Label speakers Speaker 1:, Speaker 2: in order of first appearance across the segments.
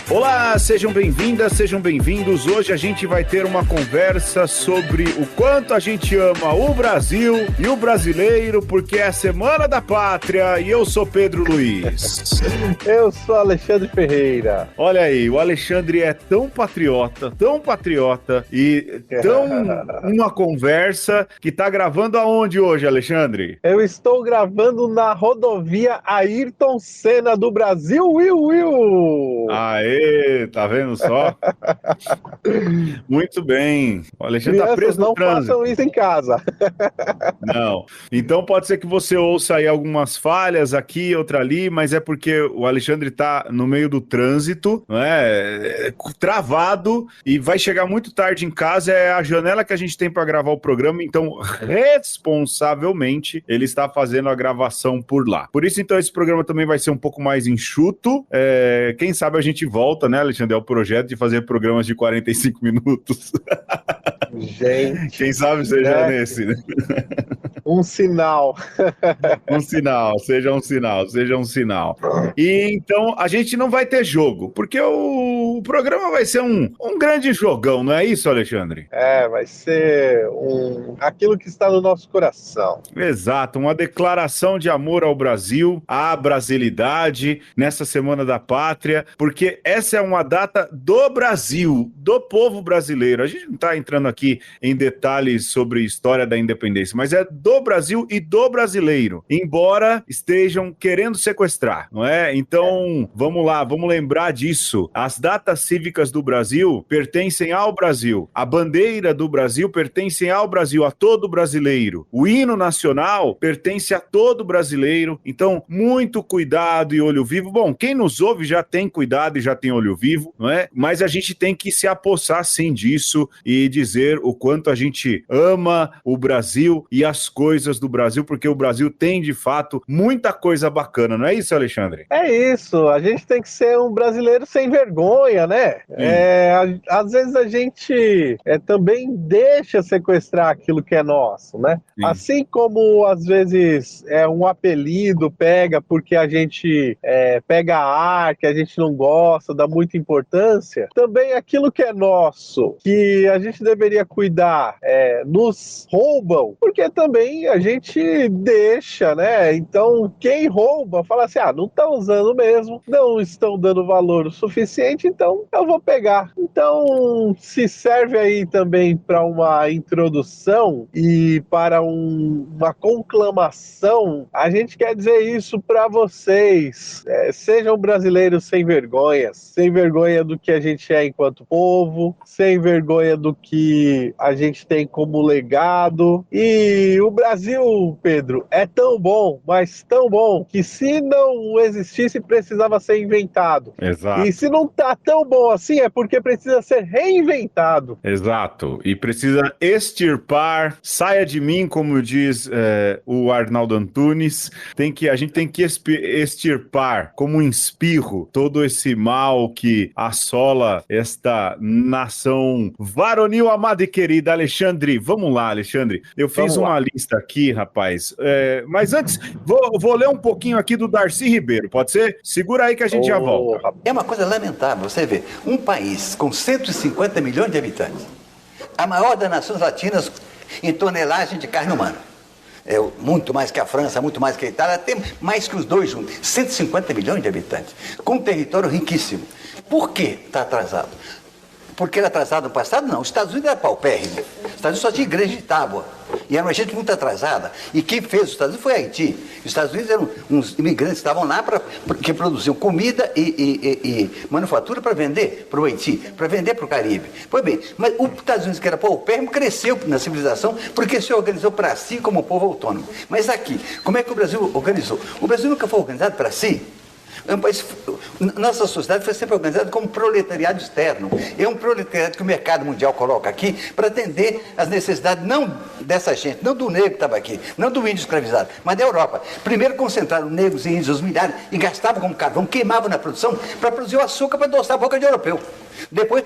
Speaker 1: Olá, sejam bem-vindas, sejam bem-vindos. Hoje a gente vai ter uma conversa sobre o quanto a gente ama o Brasil e o brasileiro, porque é a Semana da Pátria e eu sou Pedro Luiz.
Speaker 2: Eu sou Alexandre Ferreira.
Speaker 1: Olha aí, o Alexandre é tão patriota e tão uma conversa que tá gravando aonde hoje, Alexandre?
Speaker 2: Eu estou gravando na rodovia Ayrton Senna do Brasil, Will.
Speaker 1: Aê! Tá vendo só? Muito bem. O Alexandre tá preso no trânsito.
Speaker 2: Não façam isso em casa.
Speaker 1: Não. Então pode ser que você ouça aí algumas falhas aqui, outra ali, mas é porque o Alexandre tá no meio do trânsito, não é? Travado e vai chegar muito tarde em casa. É a janela que a gente tem para gravar o programa, então responsavelmente ele está fazendo a gravação por lá. Por isso, então, esse programa também vai ser um pouco mais enxuto. Quem sabe a gente volta, né, Alexandre, é o projeto de fazer programas de 45 minutos.
Speaker 2: Gente.
Speaker 1: Quem sabe seja nesse, né?
Speaker 2: Um sinal.
Speaker 1: Seja um sinal. E então a gente não vai ter jogo, porque o programa vai ser um grande jogão, não é isso, Alexandre?
Speaker 2: Vai ser aquilo que está no nosso coração.
Speaker 1: Exato, uma declaração de amor ao Brasil, à brasilidade, nessa Semana da Pátria, porque essa é uma data do Brasil, do povo brasileiro. A gente não está entrando aqui em detalhes sobre a história da independência, mas é do Brasil e do brasileiro, embora estejam querendo sequestrar, não é? Então, vamos lá, vamos lembrar disso. As datas cívicas do Brasil pertencem ao Brasil. A bandeira do Brasil pertence ao Brasil, a todo brasileiro. O hino nacional pertence a todo brasileiro. Então, muito cuidado e olho vivo. Bom, quem nos ouve já tem cuidado e já tem olho vivo, não é? Mas a gente tem que se apossar sim disso e dizer o quanto a gente ama o Brasil e as coisas do Brasil, porque o Brasil tem, de fato, muita coisa bacana, não é isso, Alexandre?
Speaker 2: É isso, a gente tem que ser um brasileiro sem vergonha, né? Às vezes a gente também deixa sequestrar aquilo que é nosso, né? Sim. Assim como, às vezes, um apelido pega porque a gente pega ar, que a gente não gosta, dá muita importância, também aquilo que é nosso, que a gente deveria cuidar, nos roubam, porque também a gente deixa, né? Então, quem rouba, fala assim, não estão usando mesmo, não estão dando valor o suficiente, então eu vou pegar. Então, se serve aí também para uma introdução e para uma conclamação, a gente quer dizer isso para vocês. Sejam brasileiros sem vergonha do que a gente é enquanto povo, sem vergonha do que a gente tem como legado. E o Brasil, Pedro, é tão bom, mas tão bom, que se não existisse, precisava ser inventado.
Speaker 1: Exato.
Speaker 2: E se não tá tão bom assim, é porque precisa ser reinventado.
Speaker 1: Exato. E precisa extirpar, saia de mim, como diz o Arnaldo Antunes. A gente tem que extirpar, como um espirro, todo esse mal que assola esta nação varonil, amada e querida. Alexandre, vamos lá, Alexandre. Eu fiz uma lista aqui, rapaz. Mas antes, vou ler um pouquinho aqui do Darcy Ribeiro, pode ser? Segura aí que a gente já volta.
Speaker 3: É uma coisa lamentável, você vê, um país com 150 milhões de habitantes, a maior das nações latinas em tonelagem de carne humana. Muito mais que a França, muito mais que a Itália, tem mais que os dois juntos, 150 milhões de habitantes, com um território riquíssimo. Por que está atrasado? Porque era atrasado no passado? Não, os Estados Unidos era paupérrimo. Os Estados Unidos só tinha igreja de tábua. E era uma gente muito atrasada. E quem fez os Estados Unidos foi Haiti. Os Estados Unidos eram uns imigrantes que estavam lá que produziam comida e manufatura para vender para o Haiti, para vender para o Caribe. Pois bem, mas os Estados Unidos, que era paupérrimo, cresceu na civilização porque se organizou para si como povo autônomo. Mas aqui, como é que o Brasil organizou? O Brasil nunca foi organizado para si. Nossa sociedade foi sempre organizada como proletariado externo. É um proletariado que o mercado mundial coloca aqui para atender as necessidades não dessa gente, não do negro que estava aqui, não do índio escravizado, mas da Europa. Primeiro concentraram negros e índios aos milhares e gastavam como carvão, queimavam na produção para produzir o açúcar para adoçar a boca de europeu. Depois,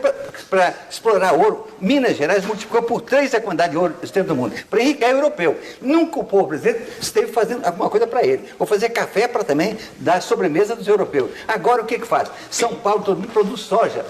Speaker 3: para explorar ouro, Minas Gerais multiplicou por 3 a quantidade de ouro do extremo do mundo, para enriquecer o europeu. Nunca o povo brasileiro esteve fazendo alguma coisa para ele. Vou fazer café para também dar sobremesa dos europeus. Agora o que faz? São Paulo, todo mundo produz soja.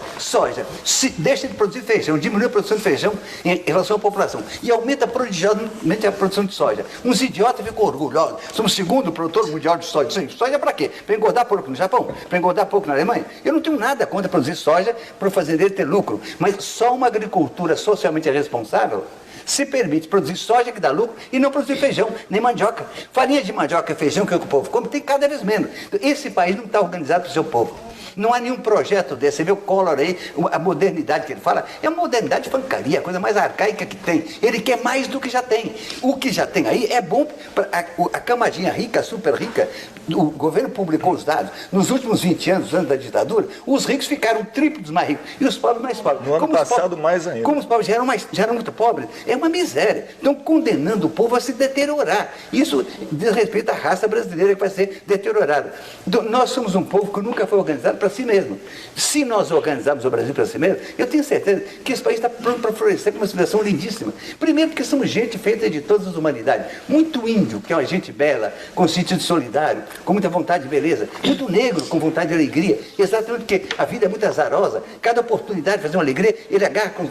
Speaker 3: Deixa de produzir feijão, diminui a produção de feijão em relação à população. E aumenta prodigiosamente a produção de soja. Uns idiotas ficam orgulhosos. Somos o segundo produtor mundial de soja. Soja para quê? Para engordar pouco no Japão? Para engordar pouco na Alemanha? Eu não tenho nada contra produzir soja para o fazendeiro ter lucro. Mas só uma agricultura socialmente responsável se permite produzir soja que dá lucro e não produzir feijão, nem mandioca. Farinha de mandioca e feijão que o povo come tem cada vez menos. Esse país não está organizado para o seu povo. Não há nenhum projeto desse. Você vê o Collor aí, a modernidade que ele fala, é uma modernidade de fancaria, a coisa mais arcaica que tem. Ele quer mais do que já tem. O que já tem aí é bom para a camadinha rica, super rica. O governo publicou os dados. Nos últimos 20 anos, os anos da ditadura, os ricos ficaram triplos mais ricos e os pobres mais pobres.
Speaker 4: No ano passado, mais ainda.
Speaker 3: Como os pobres já eram muito pobres, é uma miséria. Estão condenando o povo a se deteriorar. Isso diz respeito à raça brasileira que vai ser deteriorada. Então, nós somos um povo que nunca foi organizado para si mesmo. Se nós organizarmos o Brasil para si mesmo, eu tenho certeza que esse país está pronto para florescer com uma civilização lindíssima. Primeiro porque somos gente feita de todas as humanidades. Muito índio, que é uma gente bela, com sentido solidário, com muita vontade de beleza. Muito negro, com vontade de alegria. Exatamente porque a vida é muito azarosa. Cada oportunidade de fazer uma alegria, ele agarra com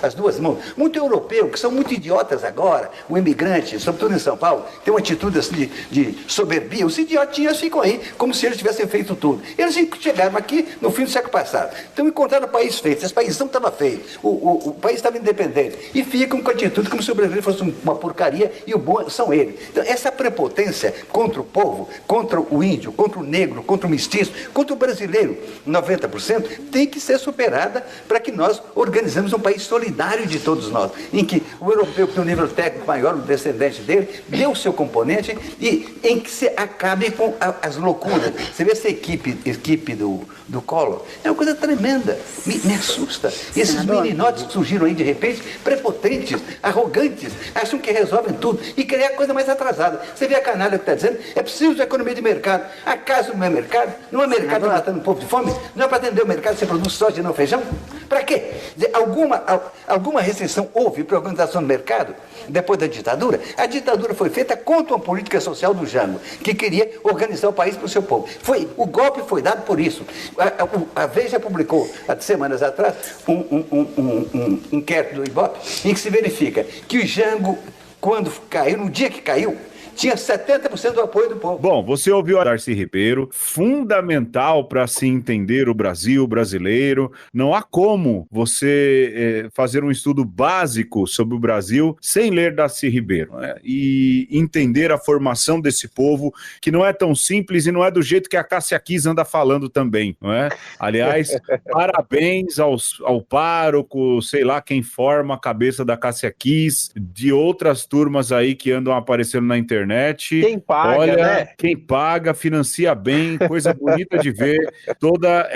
Speaker 3: as duas mãos. Muito europeu, que são muito idiotas agora. O imigrante, sobretudo em São Paulo, tem uma atitude assim de soberbia. Os idiotinhos ficam aí como se eles tivessem feito tudo. Eles chegaram aqui no fim do século passado. Então encontraram o país feito. Esse país não estava feio. O país estava independente. E ficam com atitude como se o brasileiro fosse uma porcaria e o bom são eles. Então essa prepotência contra o povo, contra o índio, contra o negro, contra o mestiço, contra o brasileiro, 90%, tem que ser superada para que nós organizemos um país solidário de todos nós, em que o europeu que tem um nível técnico maior, o descendente dele, dê o seu componente e em que se acabe com as loucuras. Você vê essa equipe do Collor, é uma coisa tremenda, me assusta. Esses meninotes que surgiram aí de repente, prepotentes, arrogantes, acham que resolvem tudo e criar coisa mais atrasada. Você vê a canalha que está dizendo, é preciso de economia de mercado. Acaso não é mercado? Não é mercado matando o povo de fome? Não é para atender o mercado, você produz soja e não feijão? Para quê? Alguma restrição houve para a organização do mercado depois da ditadura? A ditadura foi feita contra uma política social do Jango, que queria organizar o país para o seu povo. O golpe foi dado por isso. A Veja publicou, há semanas atrás, um inquérito do Ibope, em que se verifica que o Jango, quando caiu, no dia que caiu, tinha 70% do apoio do povo.
Speaker 1: Bom, você ouviu a Darcy Ribeiro, fundamental para se entender o Brasil, o brasileiro. Não há como você fazer um estudo básico sobre o Brasil sem ler Darcy Ribeiro, né? E entender a formação desse povo, que não é tão simples e não é do jeito que a Cássia Kiss anda falando também, não é? Aliás, parabéns ao pároco, sei lá quem forma a cabeça da Cássia Kiss, de outras turmas aí que andam aparecendo na internet.
Speaker 2: Quem paga,
Speaker 1: olha,
Speaker 2: né?
Speaker 1: Quem paga, financia bem, coisa bonita de ver toda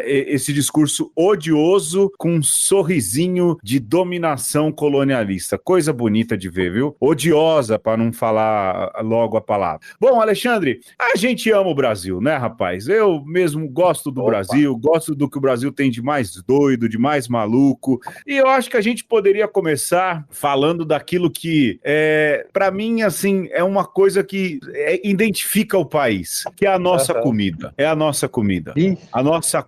Speaker 1: esse discurso odioso com um sorrisinho de dominação colonialista. Coisa bonita de ver, viu? Odiosa, para não falar logo a palavra. Bom, Alexandre, a gente ama o Brasil, né, rapaz? Eu mesmo gosto do Brasil, gosto do que o Brasil tem de mais doido, de mais maluco, e eu acho que a gente poderia começar falando daquilo que, para mim, assim, é uma coisa que identifica o país, que é a nossa comida. É a nossa comida. A nossa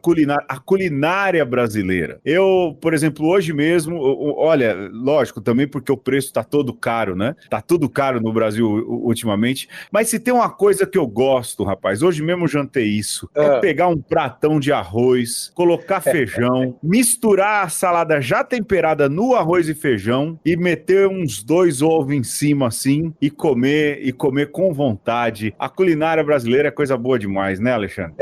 Speaker 1: culinária brasileira. Eu, por exemplo, hoje mesmo, olha, lógico, também porque o preço tá todo caro, né? Tá tudo caro no Brasil ultimamente, mas se tem uma coisa que eu gosto, rapaz, hoje mesmo eu jantei isso, é pegar um pratão de arroz, colocar feijão, misturar a salada já temperada no arroz e feijão e meter uns 2 ovos em cima, assim, e comer com vontade. A culinária brasileira é coisa boa demais, né, Alexandre?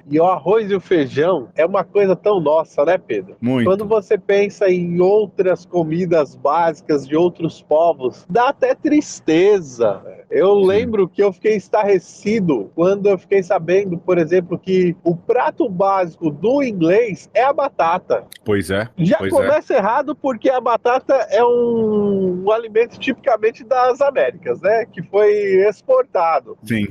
Speaker 2: E o arroz e o feijão é uma coisa tão nossa, né, Pedro?
Speaker 1: Muito.
Speaker 2: Quando você pensa em outras comidas básicas de outros povos, dá até tristeza. Eu lembro que eu fiquei estarrecido quando eu fiquei sabendo, por exemplo, que o prato básico do inglês é a batata.
Speaker 1: Pois é.
Speaker 2: Já começa errado porque a batata é um alimento tipicamente das Américas, férias, né? Que foi exportado.
Speaker 1: Sim.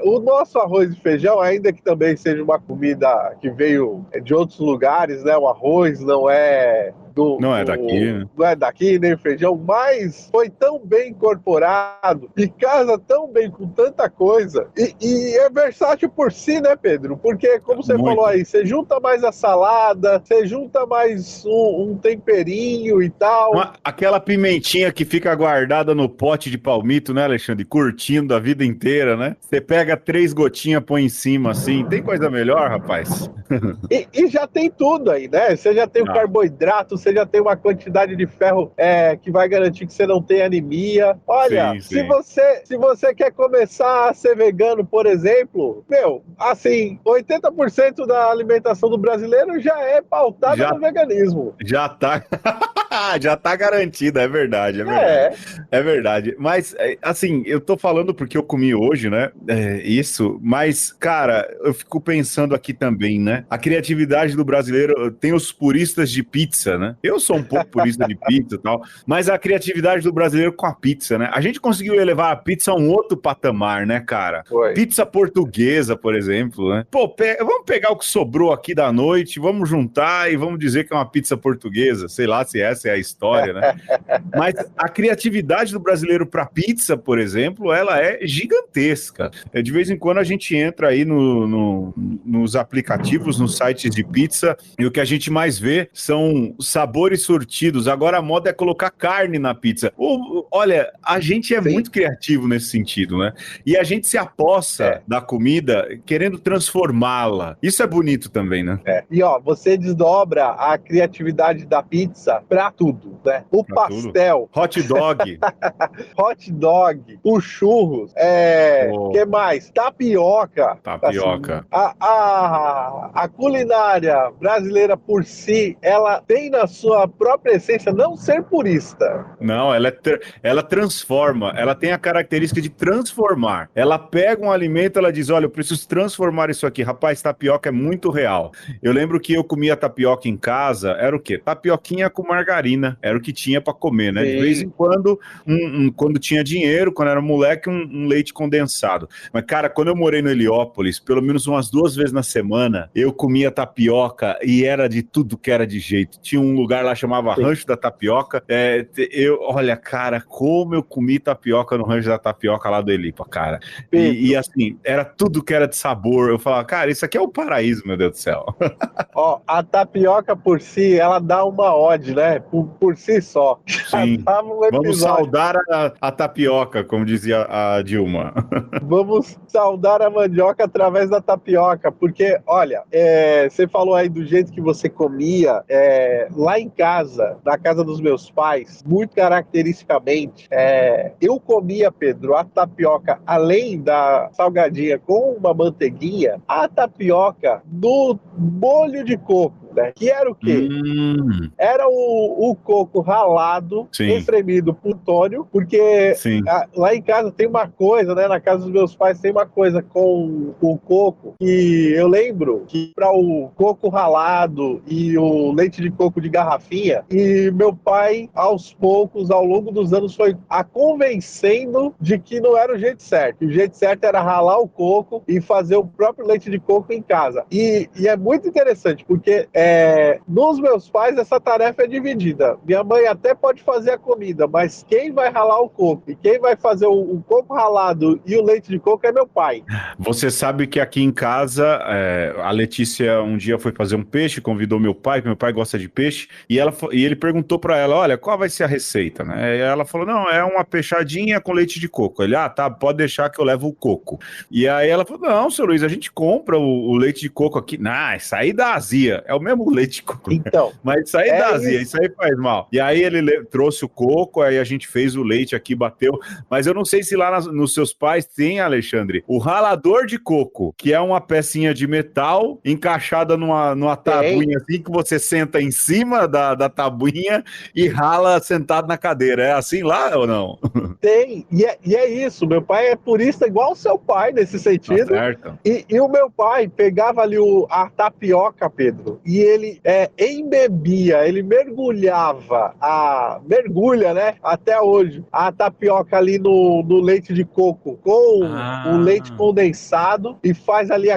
Speaker 2: O nosso arroz e feijão, ainda que também seja uma comida que veio de outros lugares, né? O arroz não é
Speaker 1: Não é daqui, né?
Speaker 2: Não é daqui, nem o feijão, mas foi tão bem incorporado e casa tão bem com tanta coisa. E é versátil por si, né, Pedro? Porque, como você falou aí, você junta mais a salada, você junta mais um temperinho e tal.
Speaker 1: Aquela pimentinha que fica guardada no pote de palmito, né, Alexandre? Curtindo a vida inteira, né? Você pega 3 gotinhas, põe em cima, assim. Tem coisa melhor, rapaz?
Speaker 2: E já tem tudo aí, né? Você já tem o carboidrato, você já tem uma quantidade de ferro que vai garantir que você não tenha anemia. Olha, sim. Se você quer começar a ser vegano, por exemplo, assim, 80% da alimentação do brasileiro já é pautada no veganismo.
Speaker 1: Já tá garantida, é verdade. É verdade. Mas, assim, eu tô falando porque eu comi hoje, né? Isso, mas, cara, eu fico pensando aqui também, né? A criatividade do brasileiro, tem os puristas de pizza, né? Eu sou um pouco purista de pizza e tal, mas a criatividade do brasileiro com a pizza, né? A gente conseguiu elevar a pizza a um outro patamar, né, cara?
Speaker 2: Foi.
Speaker 1: Pizza portuguesa, por exemplo, né? Pô, vamos pegar o que sobrou aqui da noite, vamos juntar e vamos dizer que é uma pizza portuguesa, sei lá se essa é a história, né? Mas a criatividade do brasileiro para pizza, por exemplo, ela é gigantesca. De vez em quando a gente entra aí nos aplicativos, nos sites de pizza, e o que a gente mais vê são sabores sortidos. Agora a moda é colocar carne na pizza. Olha, a gente é muito criativo nesse sentido, né? E a gente se apossa da comida querendo transformá-la. Isso é bonito também, né?
Speaker 2: E você desdobra a criatividade da pizza pra tudo, né? O pastel.
Speaker 1: Tudo. Hot dog.
Speaker 2: Hot dog. O churros. Que mais? Tapioca.
Speaker 1: Tapioca.
Speaker 2: Assim, a culinária brasileira por si, ela tem na sua própria essência não ser purista.
Speaker 1: Não, ela transforma. Ela tem a característica de transformar. Ela pega um alimento, ela diz, olha, eu preciso transformar isso aqui. Rapaz, tapioca é muito real. Eu lembro que eu comia tapioca em casa, era o quê? Tapioquinha com margarina. Era o que tinha para comer, né? Sim. De vez em quando, quando tinha dinheiro, quando era moleque, um leite condensado. Mas, cara, quando eu morei no Heliópolis, pelo menos umas 2 vezes na semana, eu comia tapioca e era de tudo que era de jeito. Tinha um lugar lá, chamava Rancho da Tapioca. Olha, cara, como eu comi tapioca no Rancho da Tapioca lá do Elipa, cara. E assim, era tudo que era de sabor. Eu falava, cara, isso aqui é o paraíso, meu Deus do céu.
Speaker 2: A tapioca por si, ela dá uma ode, né? Por si só.
Speaker 1: Sim. Vamos saudar a tapioca, como dizia a Dilma.
Speaker 2: Vamos saudar a mandioca através da tapioca, porque, olha, você falou aí do jeito que você comia, lá em casa, na casa dos meus pais, muito caracteristicamente, eu comia, Pedro, a tapioca, além da salgadinha com uma manteiguinha, a tapioca do molho de coco. Que era o quê? Era o coco ralado, espremido plutônio, porque lá em casa tem uma coisa, né? Na casa dos meus pais tem uma coisa com o coco, que eu lembro que para o coco ralado e o leite de coco de garrafinha, e meu pai, aos poucos, ao longo dos anos, foi a convencendo de que não era o jeito certo. O jeito certo era ralar o coco e fazer o próprio leite de coco em casa. E é muito interessante, porque nos meus pais essa tarefa é dividida. Minha mãe até pode fazer a comida, mas quem vai ralar o coco e quem vai fazer o coco ralado e o leite de coco é meu pai.
Speaker 1: Você sabe que aqui em casa, a Letícia um dia foi fazer um peixe, convidou meu pai, que meu pai gosta de peixe, e ele perguntou para ela, olha, qual vai ser a receita, né? E ela falou, não, é uma peixadinha com leite de coco. Ele, tá, pode deixar que eu levo o coco. E aí ela falou, não, seu Luiz, a gente compra o leite de coco aqui. Não, isso aí dá azia. É o mesmo leite de coco.
Speaker 2: Então,
Speaker 1: mas isso aí dá azia, isso aí faz mal. E aí ele trouxe o coco, aí a gente fez o leite aqui, bateu. Mas eu não sei se lá nos seus pais tem, Alexandre, o ralador de coco, que é uma pecinha de metal encaixada numa tabuinha assim, que você senta em cima da tabuinha e rala sentado na cadeira. É assim lá ou não?
Speaker 2: Tem, e é isso. Meu pai é purista igual o seu pai nesse sentido.
Speaker 1: Tá certo.
Speaker 2: E o meu pai pegava ali a tapioca, Pedro, e ele embebia, ele mergulha, né, até hoje, a tapioca ali no leite de coco com o leite condensado e faz ali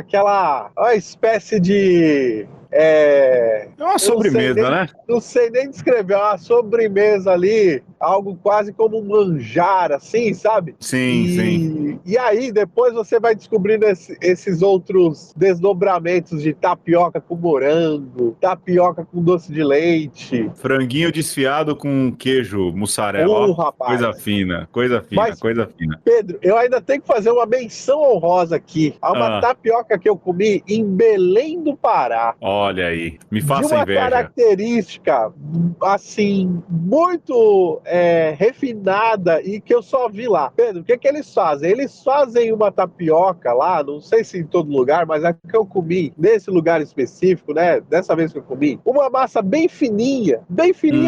Speaker 2: uma espécie de...
Speaker 1: É uma sobremesa, né?
Speaker 2: Não sei nem descrever, é uma sobremesa ali, algo quase como um manjar, assim, sabe?
Speaker 1: Sim.
Speaker 2: E aí, depois você vai descobrindo esses outros desdobramentos de tapioca com morango, tapioca com doce de leite.
Speaker 1: Franguinho desfiado com queijo mussarela,
Speaker 2: Rapaz.
Speaker 1: Coisa fina.
Speaker 2: Pedro, eu ainda tenho que fazer uma menção honrosa aqui. Há uma tapioca que eu comi em Belém do Pará.
Speaker 1: Olha aí, me faça inveja.
Speaker 2: De uma característica, assim, muito refinada e que eu só vi lá. Pedro, o que eles fazem? Eles fazem uma tapioca lá, não sei se em todo lugar, mas a que eu comi, nesse lugar específico, né, dessa vez que eu comi, uma massa bem fininha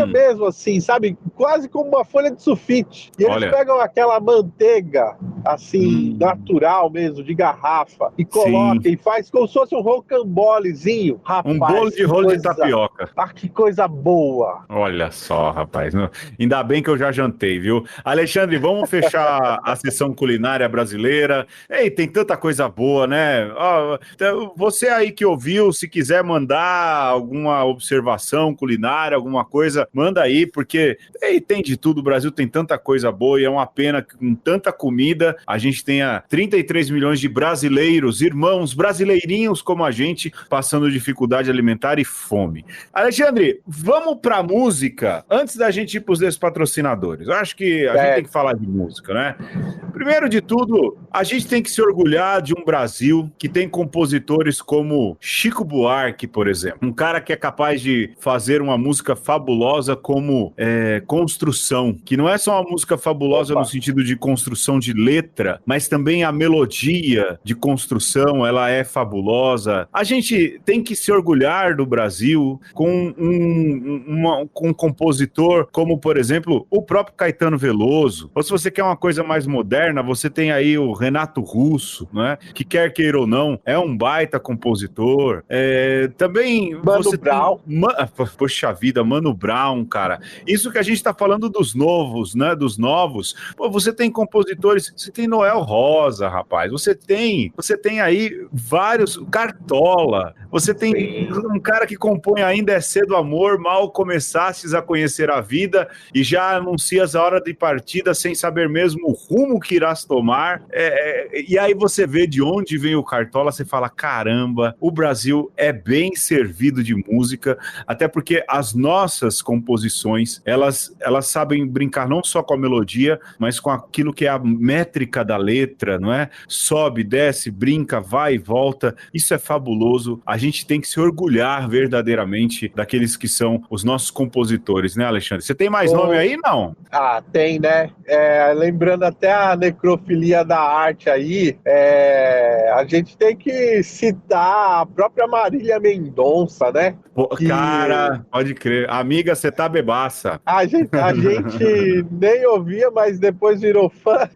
Speaker 2: mesmo, assim, sabe? Quase como uma folha de sulfite. E eles pegam aquela manteiga, assim, natural mesmo, de garrafa, e colocam e faz como se fosse um rocambolezinho. Rapaz,
Speaker 1: um bolo de rolo de tapioca.
Speaker 2: Que coisa boa.
Speaker 1: Olha só, rapaz. Ainda bem que eu já jantei, viu? Alexandre, vamos fechar a sessão culinária brasileira. Ei, tem tanta coisa boa, né? Você aí que ouviu, se quiser mandar alguma observação culinária, alguma coisa, manda aí, porque tem de tudo. O Brasil tem tanta coisa boa e é uma pena que com tanta comida a gente tenha 33 milhões de brasileiros, irmãos, brasileirinhos como a gente, passando dificuldade alimentar e fome. Alexandre, vamos pra música antes da gente ir pros patrocinadores. Eu acho que a gente tem que falar de música, né? Primeiro de tudo, a gente tem que se orgulhar de um Brasil que tem compositores como Chico Buarque, por exemplo. Um cara que é capaz de fazer uma música fabulosa como Construção, que não é só uma música fabulosa no sentido de construção de letra, mas também a melodia de construção, ela é fabulosa. A gente tem que se orgulhar do Brasil com um compositor como, por exemplo, o próprio Caetano Veloso. Ou se você quer uma coisa mais moderna, você tem aí o Renato Russo, né? Que quer queira ou não, é um baita compositor. Também
Speaker 2: Mano
Speaker 1: você
Speaker 2: Brown.
Speaker 1: Poxa vida, Mano Brown, cara. Isso que a gente tá falando dos novos, né? Dos novos. Pô, você tem compositores, você tem Noel Rosa, rapaz. Você tem aí vários, Cartola. Você tem um cara que compõe Ainda é Cedo Amor, mal começastes a conhecer a vida e já anuncias a hora de partida sem saber mesmo o rumo que irás tomar. E aí você vê de onde vem o Cartola, você fala, caramba, o Brasil é bem servido de música, até porque as nossas composições, elas sabem brincar não só com a melodia, mas com aquilo que é a métrica da letra, não é? Sobe, desce, brinca, vai e volta. Isso é fabuloso. A gente tem que se orgulhar verdadeiramente daqueles que são os nossos compositores, né, Alexandre? Você tem mais nome aí, não?
Speaker 2: Tem, né? Lembrando até a necrofilia da arte aí, a gente tem que citar a própria Marília Mendonça, né?
Speaker 1: Pô, cara, pode crer. Amiga, você tá bebaça.
Speaker 2: A gente nem ouvia, mas depois virou fã.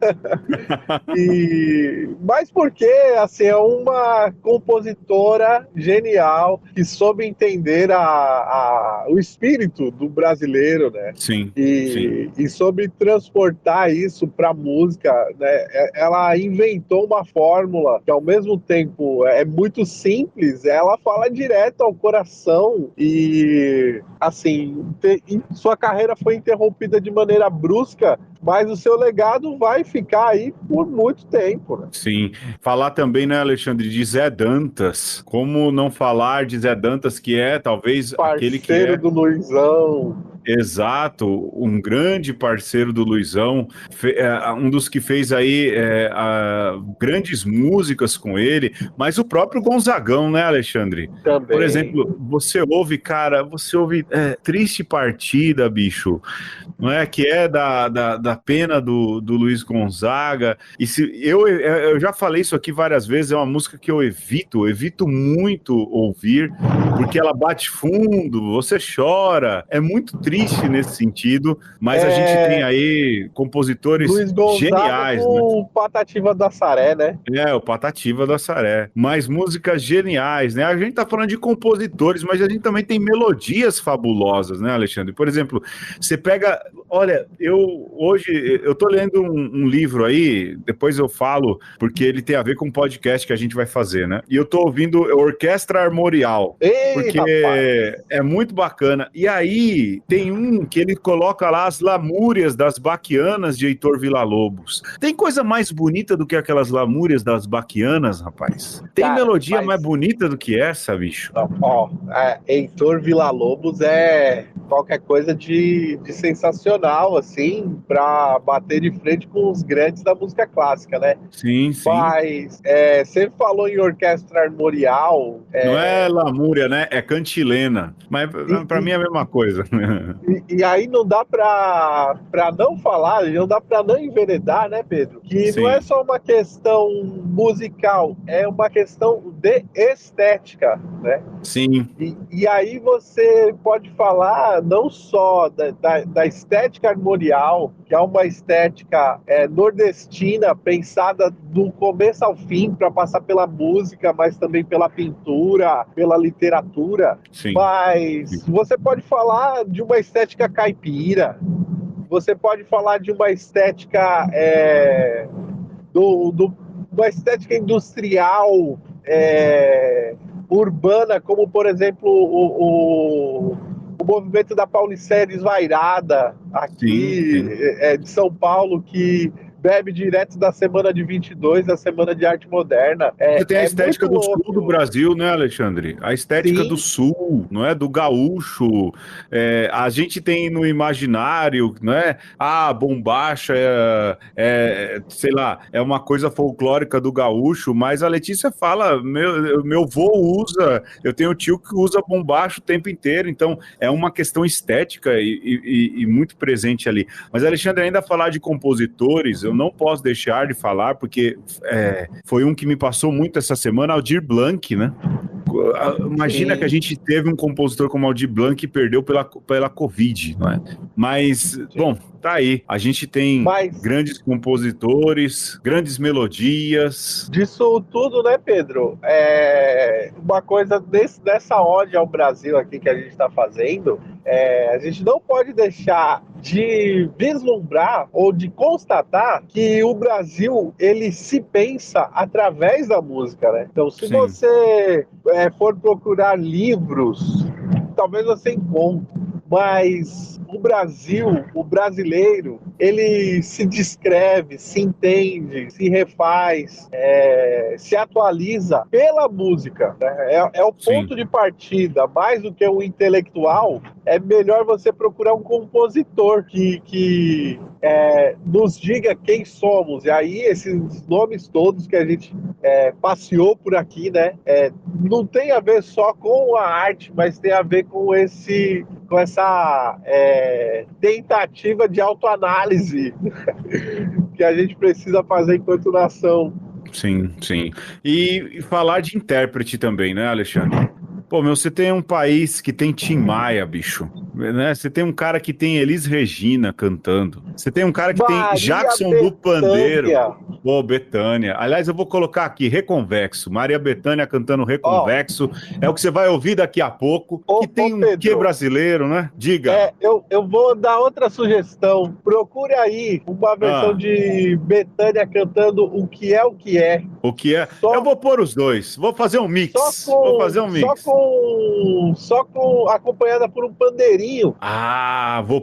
Speaker 2: Mas porque, assim, é uma compositora genial que soube entender o espírito do brasileiro, né?
Speaker 1: Sim.
Speaker 2: E soube transportar isso para música, né? Ela inventou uma fórmula que, ao mesmo tempo, é muito simples. Ela fala direto ao coração e, assim, sua carreira foi interrompida de maneira brusca, mas o seu legado vai ficar aí por muito tempo, né?
Speaker 1: Sim. Falar também, né, Alexandre, de Zé Dantas. Como não falar de Zé Dantas, que é talvez aquele que
Speaker 2: parceiro do Luizão.
Speaker 1: Exato, um grande parceiro do Luizão, um dos que fez aí grandes músicas com ele, mas o próprio Gonzagão, né, Alexandre?
Speaker 2: Também.
Speaker 1: Por exemplo, você ouve Triste Partida, bicho, não é? Que é da pena do Luiz Gonzaga. E eu já falei isso aqui várias vezes, é uma música que eu evito muito ouvir, porque ela bate fundo, você chora, é muito triste triste nesse sentido, mas a gente tem aí compositores
Speaker 2: Luiz Gonzaga
Speaker 1: geniais,
Speaker 2: com
Speaker 1: né?
Speaker 2: o Patativa do Assaré, né?
Speaker 1: O Patativa do Assaré. Mas músicas geniais, né? A gente tá falando de compositores, mas a gente também tem melodias fabulosas, né, Alexandre? Por exemplo, você pega... Olha, hoje eu tô lendo um livro aí, depois eu falo, porque ele tem a ver com o podcast que a gente vai fazer, né? E eu tô ouvindo Orquestra Armorial, porque
Speaker 2: rapaz,
Speaker 1: é muito bacana. E aí tem um que ele coloca lá as lamúrias das baquianas de Heitor Villa-Lobos. Tem coisa mais bonita do que aquelas lamúrias das baquianas, rapaz? Tem melodia mais bonita do que essa, bicho?
Speaker 2: Heitor Villa-Lobos é qualquer coisa de sensacional, assim, pra bater de frente com os grandes da música clássica, né?
Speaker 1: Sim, sim.
Speaker 2: Mas você falou em Orquestra Armorial...
Speaker 1: Não é lamúria, né? É cantilena. Mas pra mim é a mesma coisa.
Speaker 2: E aí não dá pra não falar, não dá pra não enveredar, né, Pedro? Que
Speaker 1: Sim.
Speaker 2: não é só uma questão musical, é uma questão de estética, né?
Speaker 1: Sim.
Speaker 2: E aí você pode falar não só da estética armorial, que é uma estética nordestina, pensada do começo ao fim, para passar pela música, mas também pela pintura, pela literatura.
Speaker 1: Sim.
Speaker 2: Mas você pode falar de uma estética caipira, você pode falar de uma estética uma estética industrial, urbana, como por exemplo o movimento da Paulicéia Desvairada aqui,
Speaker 1: sim.
Speaker 2: De São Paulo, que bebe direto da Semana de 22, da Semana de Arte Moderna.
Speaker 1: Você tem a estética do sul do Brasil, né, Alexandre? A estética do sul, não é? Do gaúcho. A gente tem no imaginário, não é? Bombacha sei lá, é uma coisa folclórica do gaúcho, mas a Letícia fala, meu vô usa, eu tenho um tio que usa bombacha o tempo inteiro, então é uma questão estética e muito presente ali. Mas, Alexandre, ainda falar de compositores, eu não posso deixar de falar, porque foi um que me passou muito essa semana, Aldir Blanc, né? Imagina que a gente teve um compositor como Aldir Blanc que perdeu pela Covid, não é? Mas, bom, tá aí. A gente tem grandes compositores, grandes melodias.
Speaker 2: Disso tudo, né, Pedro? Uma coisa dessa ode ao Brasil aqui que a gente está fazendo, a gente não pode deixar de vislumbrar ou de constatar que o Brasil, ele se pensa através da música, né? Então, se você for procurar livros, talvez você encontre, mas o Brasil, o brasileiro, ele se descreve, se entende, se refaz, se atualiza pela música, né? É o ponto de partida. Mais do que um intelectual, é melhor você procurar um compositor que nos diga quem somos. E aí, esses nomes todos que a gente passeou por aqui, né? Não tem a ver só com a arte, mas tem a ver com essa tentativa de autoanálise que a gente precisa fazer enquanto nação.
Speaker 1: Sim, sim. E falar de intérprete também, né, Alexandre? Pô, você tem um país que tem Tim Maia, bicho, né? Você tem um cara que tem Elis Regina cantando. Você tem um cara que tem Jackson do Pandeiro. Pô, Bethânia. Aliás, eu vou colocar aqui, Reconvexo. Maria Bethânia cantando Reconvexo. É o que você vai ouvir daqui a pouco. Que tem um quê brasileiro, né? Diga.
Speaker 2: Eu vou dar outra sugestão. Procure aí uma versão de Bethânia cantando O Que É O Que É.
Speaker 1: O que é? Eu vou pôr os dois. Vou fazer um mix. Vou fazer um mix.
Speaker 2: Só com acompanhada por um pandeirinho.
Speaker 1: Vou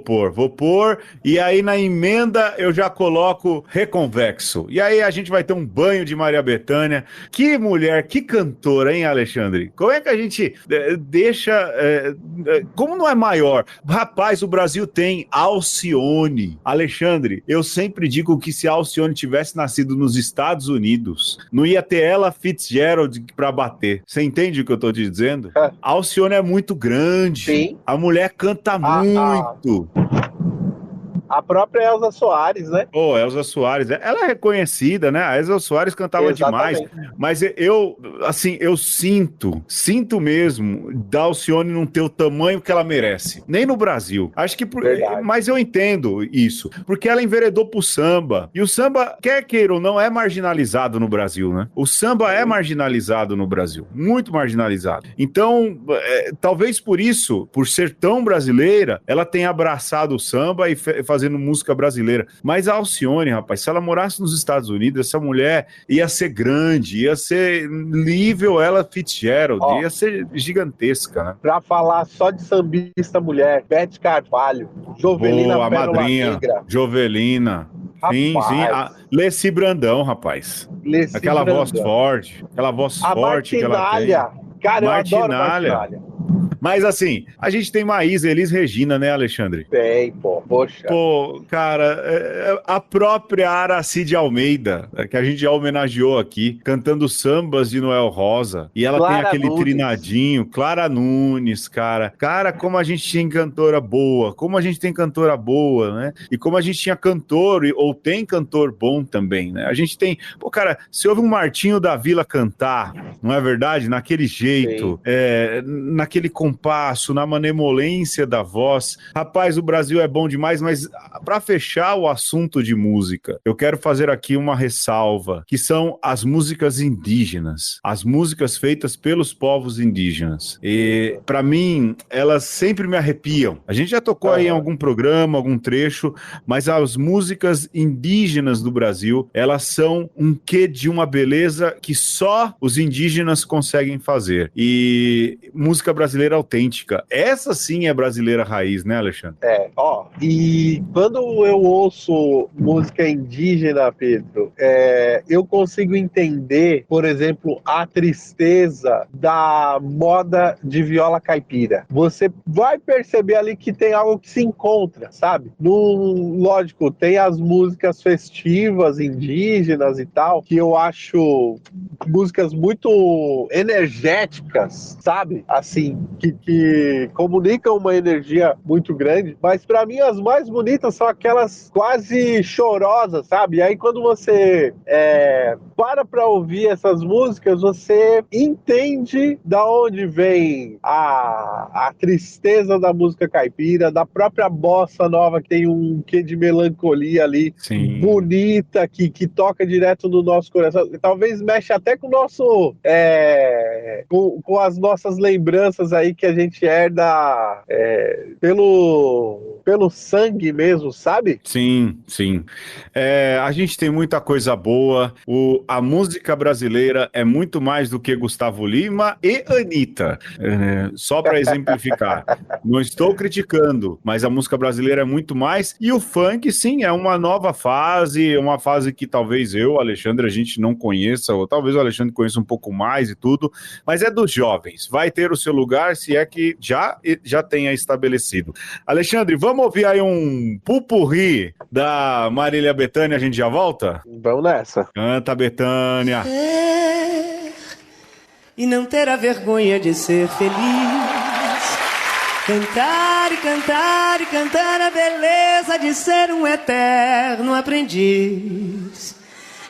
Speaker 1: pôr. E aí na emenda eu já coloco Reconvexo. E aí a gente vai ter um banho de Maria Bethânia. Que mulher, que cantora, hein, Alexandre? Como é que a gente deixa... como não é maior? Rapaz, o Brasil tem Alcione. Alexandre, eu sempre digo que se a Alcione tivesse nascido nos Estados Unidos, não ia ter ela Fitzgerald pra bater. Você entende o que eu tô te dizendo? A Alcione é muito grande.
Speaker 2: Sim.
Speaker 1: A mulher canta muito.
Speaker 2: A própria Elza Soares, né?
Speaker 1: Pô, Elza Soares, ela é reconhecida, né? A Elza Soares cantava
Speaker 2: Exatamente.
Speaker 1: demais, mas eu sinto mesmo da Alcione não ter o tamanho que ela merece, nem no Brasil. Acho que, mas eu entendo isso, porque ela enveredou pro samba, e o samba, quer queira ou não, é marginalizado no Brasil, né? O samba é marginalizado no Brasil, muito marginalizado. Então, talvez por isso, por ser tão brasileira, ela tenha abraçado o samba e fazendo música brasileira. Mas a Alcione, rapaz, se ela morasse nos Estados Unidos, essa mulher ia ser grande, ia ser nível ela Fitzgerald, ia ser gigantesca, né?
Speaker 2: Pra falar só de sambista mulher, Beth Carvalho, Jovelina
Speaker 1: Boa,
Speaker 2: Pérola
Speaker 1: madrinha,
Speaker 2: Negra.
Speaker 1: Jovelina. Sim. Leci Brandão, rapaz. Aquela voz forte que ela tem.
Speaker 2: Cara, eu adoro Martinália.
Speaker 1: Mas assim, a gente tem Maísa, Elis Regina, né, Alexandre?
Speaker 2: Tem, poxa.
Speaker 1: Pô, cara, a própria Aracide Almeida, que a gente já homenageou aqui, cantando sambas de Noel Rosa, e ela tem aquele trinadinho, Clara Nunes, cara. Cara, como a gente tinha cantora boa, né? E como a gente tinha cantor, ou tem cantor bom também, né? A gente tem, pô, cara, se ouve um Martinho da Vila cantar, não é verdade? Naquele jeito, naquele compasso, na manemolência da voz. Rapaz, o Brasil é bom demais, mas para fechar o assunto de música, eu quero fazer aqui uma ressalva, que são as músicas indígenas, as músicas feitas pelos povos indígenas. E para mim, elas sempre me arrepiam. A gente já tocou aí em algum programa, algum trecho, mas as músicas indígenas do Brasil, elas são um quê de uma beleza que só os indígenas conseguem fazer. E música brasileira autêntica. Essa sim é brasileira raiz, né, Alexandre?
Speaker 2: E quando eu ouço música indígena, Pedro, eu consigo entender, por exemplo, a tristeza da moda de viola caipira. Você vai perceber ali que tem algo que se encontra, sabe? Lógico, tem as músicas festivas indígenas e tal, que eu acho músicas muito energéticas, sabe? Assim, que comunicam uma energia muito grande, mas pra mim as mais bonitas são aquelas quase chorosas, sabe? E aí quando você para ouvir essas músicas, você entende da onde vem a tristeza da música caipira, da própria bossa nova, que tem um quê de melancolia ali, bonita, que toca direto no nosso coração. Talvez mexe até com o nosso com as nossas lembranças aí que a gente herda pelo sangue mesmo, sabe?
Speaker 1: Sim. A gente tem muita coisa boa. A música brasileira é muito mais do que Gustavo Lima e Anitta. Só para exemplificar. Não estou criticando, mas a música brasileira é muito mais. E o funk, sim, é uma nova fase, uma fase que talvez eu, Alexandre, a gente não conheça, ou talvez o Alexandre conheça um pouco mais e tudo, mas é dos jovens. Vai ter o seu lugar, se é que já tenha estabelecido. Alexandre, vamos ouvir aí um pupurri da Marília Bethânia, a gente já volta?
Speaker 2: Vamos nessa.
Speaker 1: Canta, Bethânia.
Speaker 4: E não ter a vergonha de ser feliz. Cantar e cantar e cantar a beleza de ser um eterno aprendiz.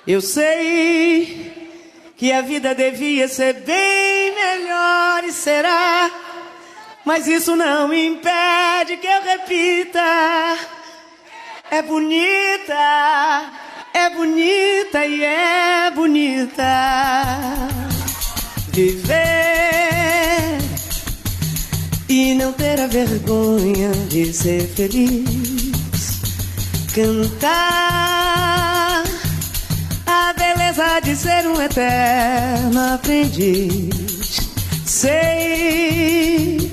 Speaker 4: Eu sei que a vida devia ser bem melhor e será, mas isso não impede que eu repita. É bonita e é bonita viver e não ter a vergonha de ser feliz. Cantar a beleza de ser um eterno aprendiz. Sei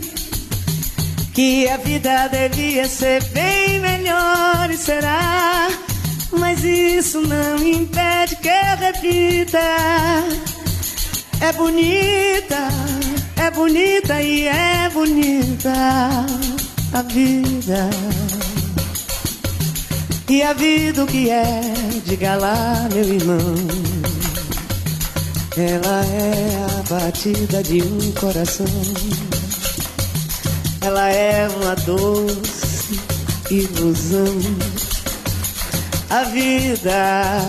Speaker 4: que a vida devia ser bem melhor e será, mas isso não impede que eu repita. É bonita e é bonita a vida. E a vida o que é, diga lá, meu irmão. Ela é a batida de um coração. Ela é uma doce ilusão. A vida,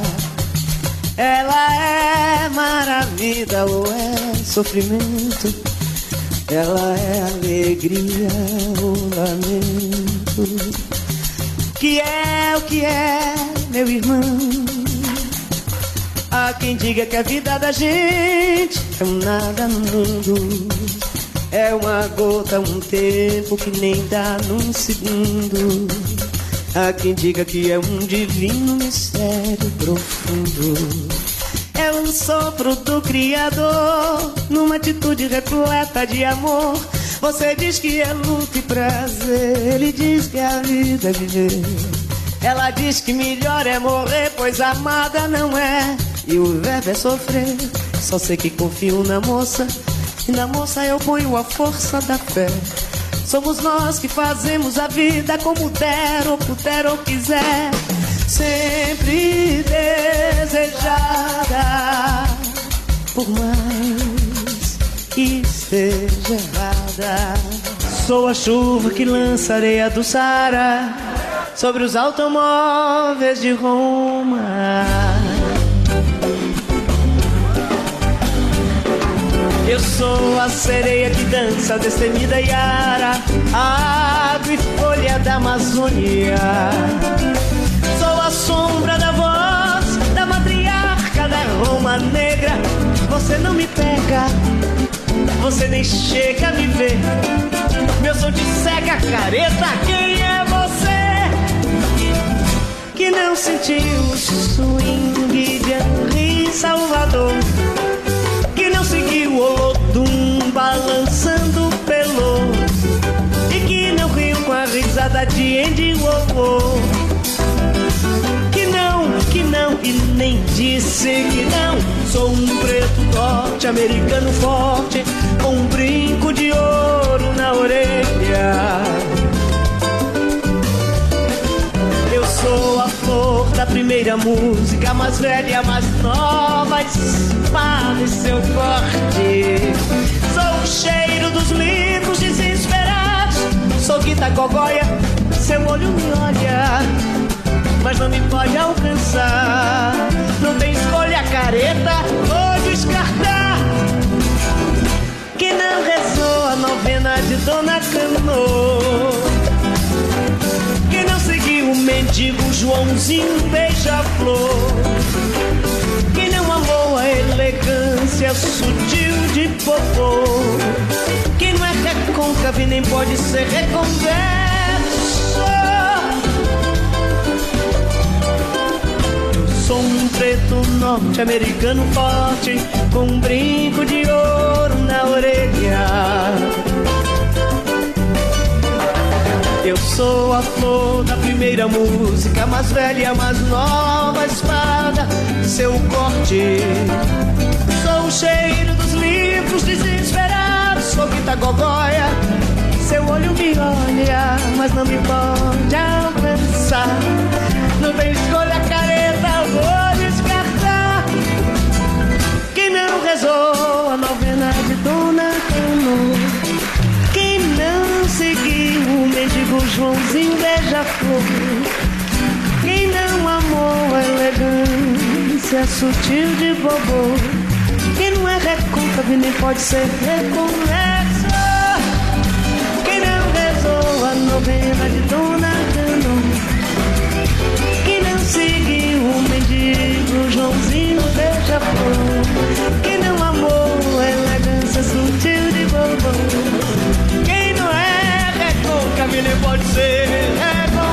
Speaker 4: ela é maravilha ou é sofrimento? Ela é alegria ou lamento? Que é o que é, meu irmão? Há quem diga que a vida da gente é um nada no mundo, é uma gota, um tempo que nem dá num segundo. Há quem diga que é um divino mistério profundo, é um sopro do Criador, numa atitude repleta de amor. Você diz que é luta e prazer, ele diz que a vida é viver. Ela diz que melhor é morrer, pois amada não é, e o verbo é sofrer. Só sei que confio na moça, e na moça eu ponho a força da fé. Somos nós que fazemos a vida como der ou puder ou quiser, sempre desejada, por mais que esteja errada. Sou a chuva que lança areia do Saara sobre os automóveis de Roma. Eu sou a sereia que dança destemida Iara, a água e folha da Amazônia. Sou a sombra da voz da matriarca da Roma negra. Você não me pega, você nem chega a me ver. Meu som te cega, careta. Quem é você que não sentiu o swing de Henri Salvador? Que não seguiu o Olodum balançando o pelô, e que não riu com a risada de Andy Warhol. Que não, e nem disse que não. Sou um preto norte-americano forte, com um brinco de ouro na orelha. Eu sou a flor da primeira música, mais velha, mais nova, espada e seu corte. Sou o cheiro dos livros desesperados, sou Guita Gogóia, seu olho me olha, mas não me pode alcançar. Não tem escolha, careta, vou descartar. Que não rezou a novena de Dona Cano, que não seguiu o mendigo Joãozinho beija-flor, que não amou a elegância sutil de Popô, que não é recôncavo e nem pode ser reconverso. Sou um preto norte-americano forte, com um brinco de ouro na orelha. Eu sou a flor da primeira música, mais velha, mais nova, espada, seu corte. Sou o cheiro dos livros desesperados, sou Guita Gogóia, seu olho me olha, mas não me pode alcançar. Não tem escolha, careta, vou descartar. Quem não rezou a novena de Dona Cano, quem não seguiu o mendigo Joãozinho beija-flor, quem não amou a elegância sutil de Bobô, quem não é recôncavo e nem pode ser reconverso, quem não rezou a novena de Dona Cano, quem não seguiu o mendigo Joãozinho beija-flor, quem não amou a elegância sutil de Bobô, quem não é recôncavo e nem pode ser reconverso.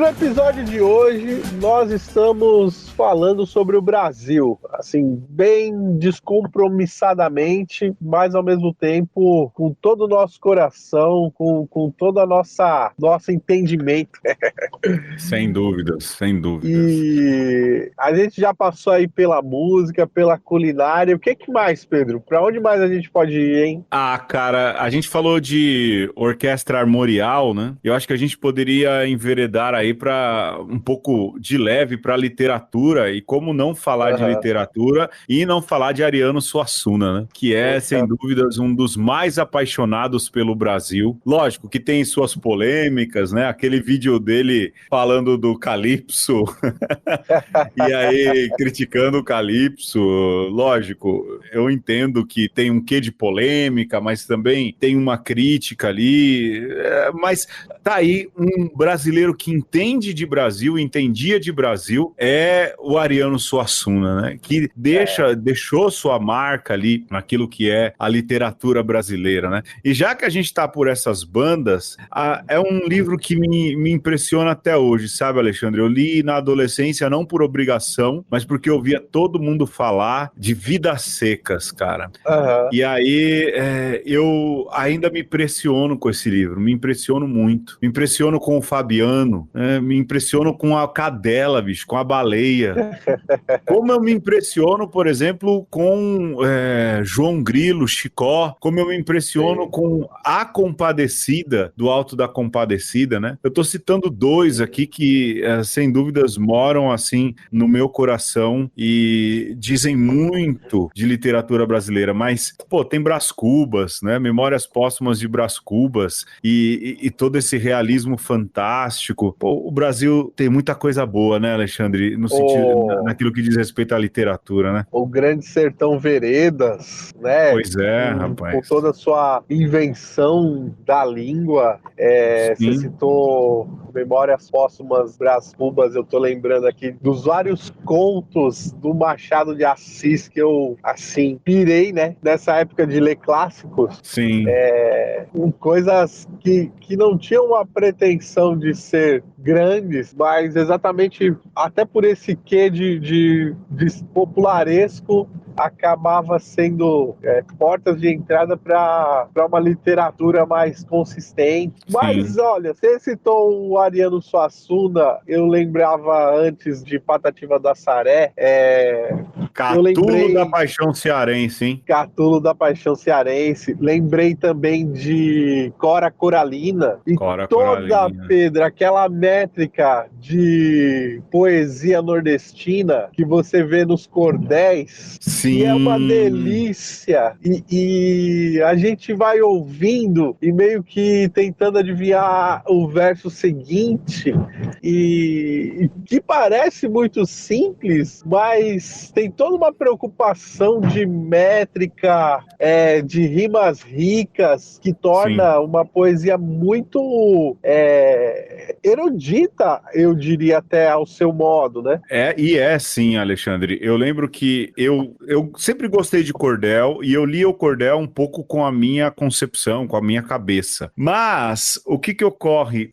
Speaker 2: no episódio de hoje, nós estamos falando sobre o Brasil, assim, bem descompromissadamente, mas ao mesmo tempo com todo o nosso coração, com todo a nosso entendimento.
Speaker 1: Sem dúvidas, sem dúvidas.
Speaker 2: E a gente já passou aí pela música, pela culinária. O que mais, Pedro? Para onde mais a gente pode ir, hein?
Speaker 1: Ah, cara, a gente falou de orquestra armorial, né? Eu acho que a gente poderia enveredar aí para um pouco de leve para literatura, e como não falar de literatura e não falar de Ariano Suassuna, né? Que é, sem dúvidas, um dos mais apaixonados pelo Brasil. Lógico que tem suas polêmicas, né? Aquele vídeo dele falando do Calypso e aí criticando o Calypso. Lógico, eu entendo que tem um quê de polêmica, mas também tem uma crítica ali, mas tá aí um brasileiro que entende de Brasil, entendia de Brasil, é o Ariano Suassuna, né? Que deixou sua marca ali naquilo que é a literatura brasileira, né? E já que a gente tá por essas bandas, é um livro que me impressiona até hoje, sabe, Alexandre? Eu li na adolescência não por obrigação, mas porque eu via todo mundo falar de Vidas Secas, cara. E aí eu ainda me impressiono com esse livro, me impressiono muito. Me impressiono com o Fabiano, me impressiono com a cadela, bicho, com a baleia. Como eu me impressiono, por exemplo, com João Grilo, Chicó, como eu me impressiono com A Compadecida, do Alto da Compadecida, né? Eu tô citando dois aqui que, sem dúvidas, moram, assim, no meu coração e dizem muito de literatura brasileira, mas, pô, tem Brás Cubas, né? Memórias Póstumas de Brás Cubas e todo esse realismo fantástico. Pô, o Brasil tem muita coisa boa, né, Alexandre? No sentido, naquilo que diz respeito à literatura, né?
Speaker 2: O Grande Sertão Veredas, né?
Speaker 1: Pois é, rapaz.
Speaker 2: Com toda a sua invenção da língua. Você citou Memórias Póstumas Brás Cubas, eu tô lembrando aqui dos vários contos do Machado de Assis que eu, assim, pirei, né? Nessa época de ler clássicos.
Speaker 1: Sim.
Speaker 2: Coisas que não tinham uma pretensão de ser grandes, mas exatamente até por esse quê de popularesco, acabava sendo portas de entrada para uma literatura mais consistente. Mas, olha, você citou o Ariano Suassuna, eu lembrava antes de Patativa da Saré.
Speaker 1: Catulo da Paixão Cearense, hein?
Speaker 2: Catulo da Paixão Cearense. Lembrei também de Cora Coralina. E toda, Pedro, aquela métrica de poesia nordestina que você vê nos cordéis.
Speaker 1: Sim.
Speaker 2: Que é uma delícia. E a gente vai ouvindo e meio que tentando adivinhar o verso seguinte. E que parece muito simples, mas tem toda uma preocupação de métrica, de rimas ricas, que torna uma poesia muito erudita, eu diria até ao seu modo, né?
Speaker 1: Sim, Alexandre. Eu lembro que eu sempre gostei de cordel e eu lia o cordel um pouco com a minha concepção, com a minha cabeça. Mas o que ocorre?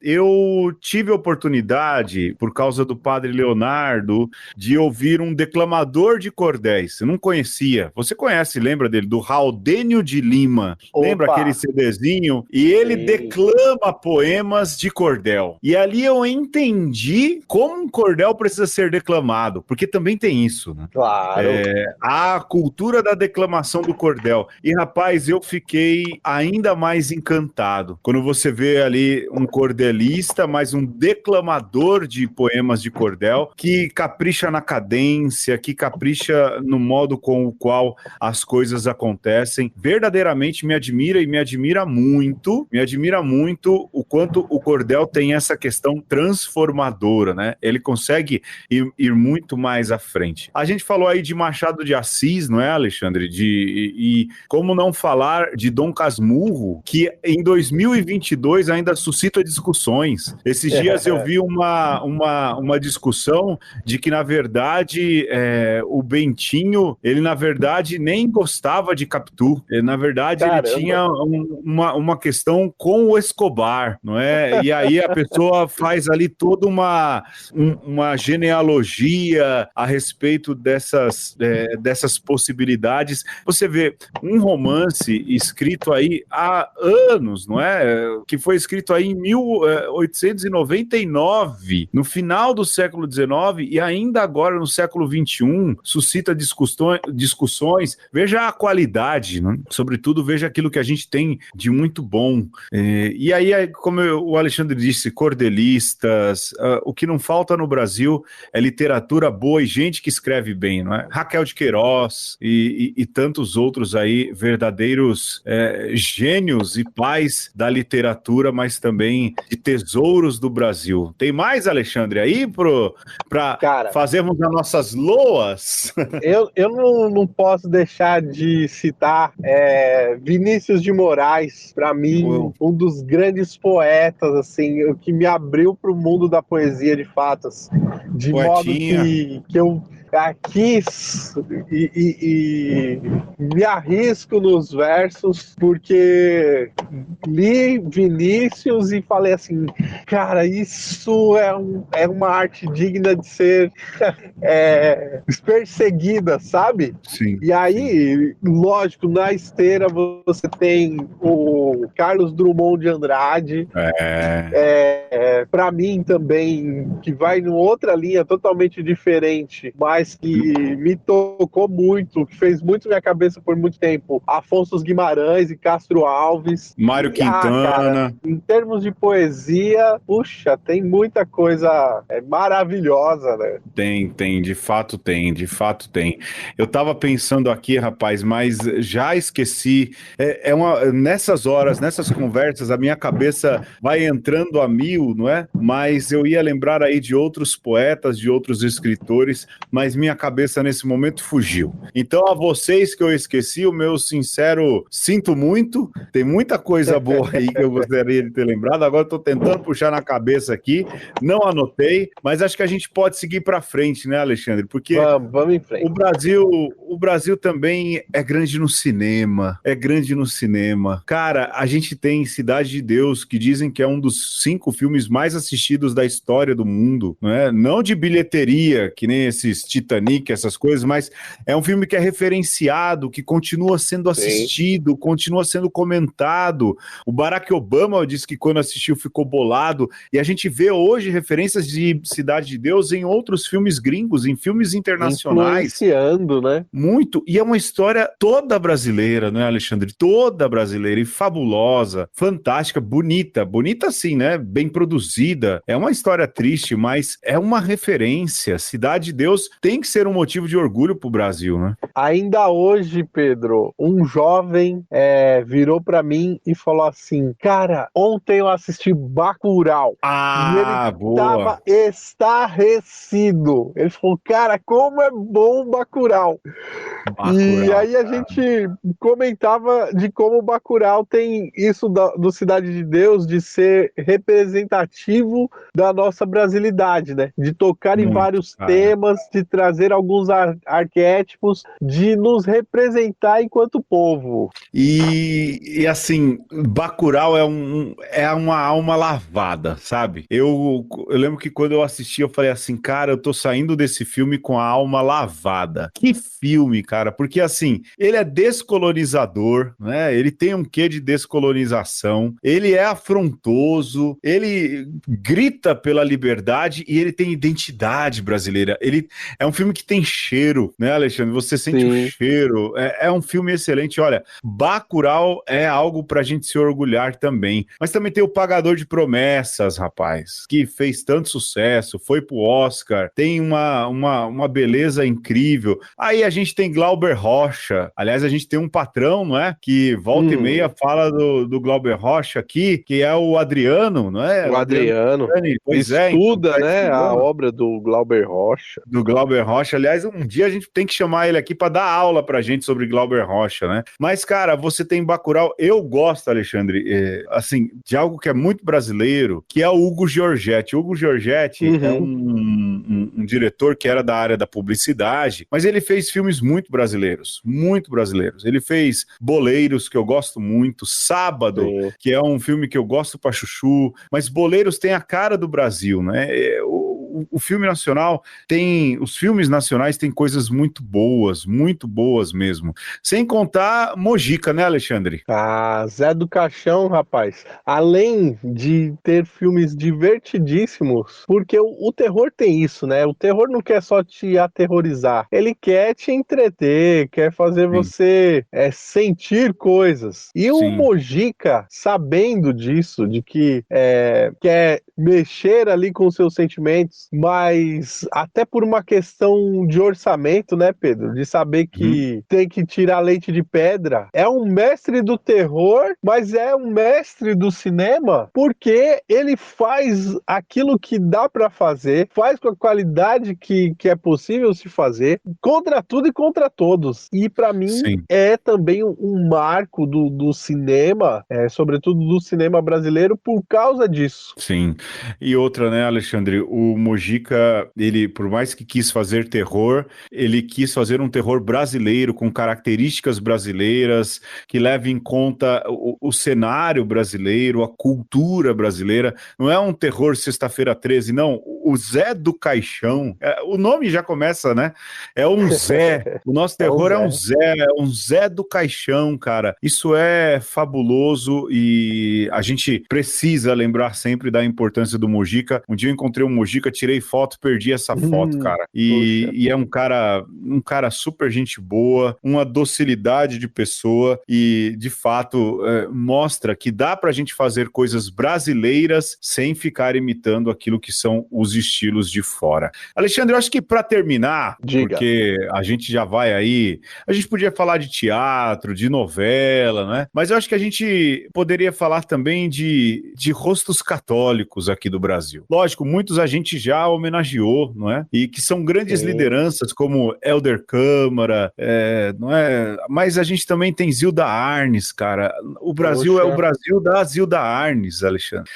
Speaker 1: Eu tive a oportunidade, por causa do Padre Leonardo, de ouvir um declamador de cordéis. Eu não conhecia. Você conhece, lembra dele? Do Raudênio de Lima.
Speaker 2: Opa.
Speaker 1: Lembra aquele CDzinho? E ele declama poemas de cordel. E ali eu entendi como um cordel precisa ser declamado, porque também tem isso, né?
Speaker 2: Claro.
Speaker 1: A cultura da declamação do cordel. E, rapaz, eu fiquei ainda mais encantado quando você vê ali um cordelista, mas um declamador de poemas de cordel que capricha na cadência, que capricha no modo com o qual as coisas acontecem. Verdadeiramente me admira e me admira muito o quanto o cordel tem essa questão transformadora, né? Ele consegue ir muito mais à frente. A gente falou aí de Machado de Assis, não é, Alexandre? E como não falar de Dom Casmurro, que em 2022 ainda suscita discussões. Esses dias eu vi uma discussão de que, na verdade, o Bentinho, ele, na verdade, nem gostava de Capitu. Ele, na verdade, ele tinha uma questão com o Escobar, não é? E aí a pessoa faz ali toda uma genealogia a respeito dessas possibilidades. Você vê um romance escrito aí há anos, não é? Que foi escrito aí em 1899, no final do século XIX, e ainda agora no século XXI, suscita discussões. Veja a qualidade, né? Sobretudo veja aquilo que a gente tem de muito bom. E aí, como o Alexandre disse, cordelistas, o que não falta no Brasil é literatura boa e gente que escreve bem, não é? Raquel de Queiroz e tantos outros aí, verdadeiros gênios e pais da literatura, mas também de tesouros do Brasil. Tem mais, Alexandre, aí para fazermos as nossas loas?
Speaker 2: Eu não posso deixar de citar Vinícius de Moraes, para mim, um dos grandes poetas, assim, o que me abriu para o mundo da poesia de fato, assim, de Poetinha. Modo que eu quis e me arrisco nos versos, porque li Vinícius e falei assim, cara, isso é uma arte digna de ser perseguida, sabe?
Speaker 1: Sim.
Speaker 2: E aí, lógico, na esteira você tem o Carlos Drummond de Andrade, para mim também, que vai em outra linha totalmente diferente, mas que me tocou muito, que fez muito minha cabeça por muito tempo. Afonso Guimarães e Castro Alves.
Speaker 1: Mário Quintana.
Speaker 2: Cara, em termos de poesia, puxa, tem muita coisa maravilhosa, né?
Speaker 1: Tem, de fato tem. Eu tava pensando aqui, rapaz, mas já esqueci. Nessas horas, nessas conversas, a minha cabeça vai entrando a mil, não é? Mas eu ia lembrar aí de outros poetas, de outros escritores, mas minha cabeça nesse momento fugiu. Então, a vocês que eu esqueci, o meu sincero sinto muito, tem muita coisa boa aí que eu gostaria de ter lembrado, agora estou tentando puxar na cabeça aqui, não anotei, mas acho que a gente pode seguir para frente, né, Alexandre? Porque
Speaker 2: vamos em frente.
Speaker 1: O Brasil também é grande no cinema, Cara, a gente tem Cidade de Deus, que dizem que é um dos 5 filmes mais assistidos da história do mundo, não é? Não de bilheteria, que nem esses Titanic, essas coisas, mas é um filme que é referenciado, que continua sendo assistido, continua sendo comentado. O Barack Obama disse que quando assistiu ficou bolado, e a gente vê hoje referências de Cidade de Deus em outros filmes gringos, em filmes internacionais.
Speaker 2: Influenciando, né?
Speaker 1: Muito, e é uma história toda brasileira, não é, Alexandre? Toda brasileira e fabulosa, fantástica, bonita assim, né? Bem produzida. É uma história triste, mas é uma referência. Cidade de Deus tem que ser um motivo de orgulho pro Brasil, né?
Speaker 2: Ainda hoje, Pedro, um jovem virou pra mim e falou assim, cara, ontem eu assisti Bacurau.
Speaker 1: Ah,
Speaker 2: e ele
Speaker 1: boa.
Speaker 2: tava estarrecido. Ele falou, cara, como é bom Bacurau. E aí a gente comentava de como o Bacurau tem isso do Cidade de Deus, de ser representativo da nossa brasilidade, né? De tocar em vários temas, de trazer alguns arquétipos, de nos representar enquanto povo.
Speaker 1: E assim, Bacurau é uma alma lavada, sabe? Eu lembro que quando eu assisti, eu falei assim, cara, eu tô saindo desse filme com a alma lavada. Que filme, cara, porque assim, ele é descolonizador, né? Ele tem um quê de descolonização, ele é afrontoso, ele grita pela liberdade e ele tem identidade brasileira. Ele é um filme que tem cheiro, né, Alexandre? Você sente o cheiro. É um filme excelente. Olha, Bacurau é algo pra gente se orgulhar também. Mas também tem o Pagador de Promessas, rapaz, que fez tanto sucesso, foi pro Oscar, tem uma beleza incrível. Aí a gente tem Glauber Rocha. Aliás, a gente tem um patrão, não é? Que volta e meia fala do Glauber Rocha aqui, que é o Adriano, não é?
Speaker 2: O Adriano.
Speaker 1: Pois
Speaker 2: estuda,
Speaker 1: então,
Speaker 2: né, a obra do Glauber Rocha.
Speaker 1: Glauber Rocha. Aliás, um dia a gente tem que chamar ele aqui para dar aula pra gente sobre Glauber Rocha, né? Mas, cara, você tem Bacurau. Eu gosto, Alexandre, assim, de algo que é muito brasileiro, que é o Hugo Giorgetti. O Hugo Giorgetti é um diretor que era da área da publicidade, mas ele fez filmes muito brasileiros, muito brasileiros. Ele fez Boleiros, que eu gosto muito, Sábado, que é um filme que eu gosto pra chuchu, mas Boleiros tem a cara do Brasil, né? O filme nacional os filmes nacionais têm coisas muito boas mesmo. Sem contar Mojica, né, Alexandre?
Speaker 2: Ah, Zé do Caixão, rapaz. Além de ter filmes divertidíssimos, porque o terror tem isso, né? O terror não quer só te aterrorizar, ele quer te entreter, quer fazer você sentir coisas. E o Mojica, sabendo disso, de que quer mexer ali com os seus sentimentos, mas até por uma questão de orçamento, né, Pedro? De saber que tem que tirar leite de pedra. É um mestre do terror, mas é um mestre do cinema porque ele faz aquilo que dá pra fazer, faz com a qualidade que é possível se fazer, contra tudo e contra todos. E pra mim é também um marco do cinema, sobretudo do cinema brasileiro, por causa disso.
Speaker 1: Sim. E outra, né, Alexandre? O Mojica, ele, por mais que quis fazer terror, ele quis fazer um terror brasileiro, com características brasileiras, que leve em conta o cenário brasileiro, a cultura brasileira. Não é um terror Sexta-feira 13, não. O Zé do Caixão, o nome já começa, né? É um Zé. O nosso terror é um Zé do Caixão, cara. Isso é fabuloso e a gente precisa lembrar sempre da importância do Mojica. Um dia eu encontrei um Mojica, tirei foto, perdi essa foto, cara. E é um cara super gente boa, uma docilidade de pessoa e, de fato, mostra que dá pra gente fazer coisas brasileiras sem ficar imitando aquilo que são os estilos de fora. Alexandre, eu acho que pra terminar, porque a gente já vai aí, a gente podia falar de teatro, de novela, né? Mas eu acho que a gente poderia falar também de rostos católicos aqui do Brasil. Lógico, muitos a gente já homenageou, não é? E que são grandes lideranças como Hélder Câmara, não é? Mas a gente também tem Zilda Arnes, cara. O Brasil é o Brasil da Zilda Arnes, Alexandre,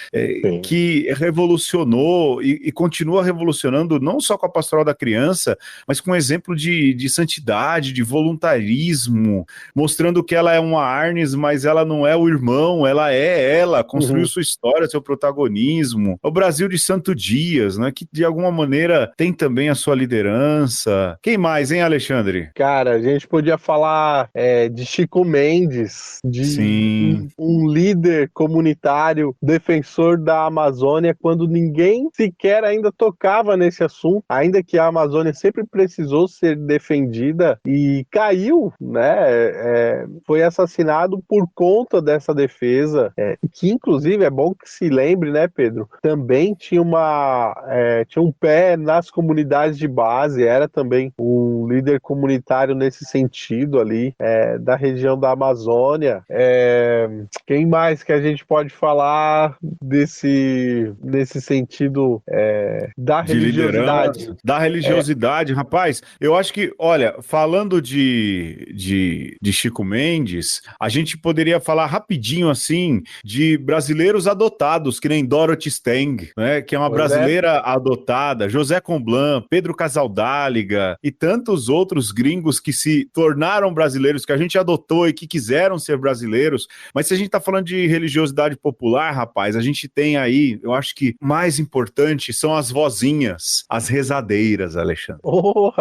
Speaker 1: que revolucionou e continua revolucionando não só com a Pastoral da Criança, mas com exemplo de santidade, de voluntarismo, mostrando que ela é uma Arnes, mas ela não é o irmão, ela construiu sua história, seu protagonismo. O Brasil de Santo Dias, né, que de alguma maneira tem também a sua liderança. Quem mais, hein, Alexandre?
Speaker 2: Cara, a gente podia falar de Chico Mendes, de um líder comunitário, defensor da Amazônia, quando ninguém sequer ainda tocava nesse assunto, ainda que a Amazônia sempre precisou ser defendida e caiu, né? Foi assassinado por conta dessa defesa, que inclusive é bom que se lembre, né, Pedro? Também tinha um pé nas comunidades de base, era também um líder comunitário nesse sentido ali, da região da Amazônia. Quem mais que a gente pode falar nesse sentido da religiosidade?
Speaker 1: Da religiosidade, rapaz, eu acho que, olha, falando de Chico Mendes, a gente poderia falar rapidinho, assim, de brasileiros adotados, que nem Dorothy Stang, né, que é uma brasileira adotada, José Comblan, Pedro Casaldáliga e tantos outros gringos que se tornaram brasileiros, que a gente adotou e que quiseram ser brasileiros. Mas se a gente tá falando de religiosidade popular, rapaz, a gente tem aí, eu acho que mais importante são as vozinhas, as rezadeiras, Alexandre.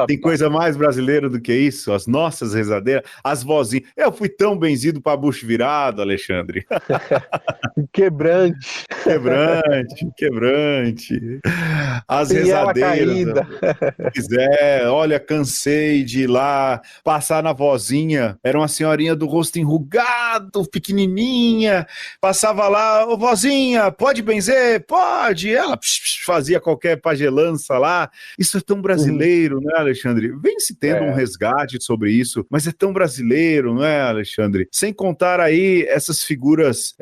Speaker 1: Tem coisa mais brasileira do que isso? As nossas rezadeiras, as vozinhas. Eu fui tão benzido para bucho virado, Alexandre.
Speaker 2: Quebrante.
Speaker 1: As rezadeiras. Pois olha, cansei de ir lá, passar na vozinha. Era uma senhorinha do rosto enrugado, pequenininha. Passava lá, ô vozinha, pode benzer? Pode. Ela fazia qualquer pagelança lá. Isso é tão brasileiro, né, Alexandre? Vem se tendo um resgate sobre isso, mas é tão brasileiro, não é, Alexandre? Sem contar aí essas figuras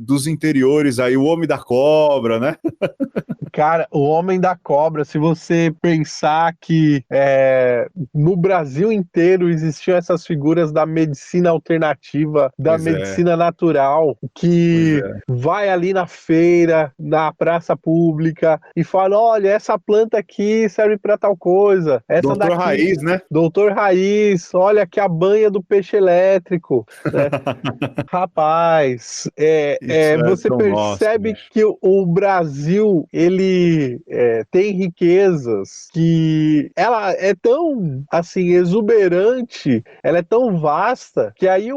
Speaker 1: dos interiores aí, o Homem da Cobra, né?
Speaker 2: Cara, o Homem Homem da Cobra, se você pensar que no Brasil inteiro existiam essas figuras da medicina alternativa, da medicina natural, que vai ali na feira, na praça pública e fala, olha, essa planta aqui serve para tal coisa. Essa
Speaker 1: Doutor
Speaker 2: daqui,
Speaker 1: Raiz, né?
Speaker 2: Doutor Raiz, olha aqui a banha do peixe elétrico, né? Rapaz, você percebe que o Brasil, ele tem riquezas que ela é tão, assim, exuberante, ela é tão vasta, que aí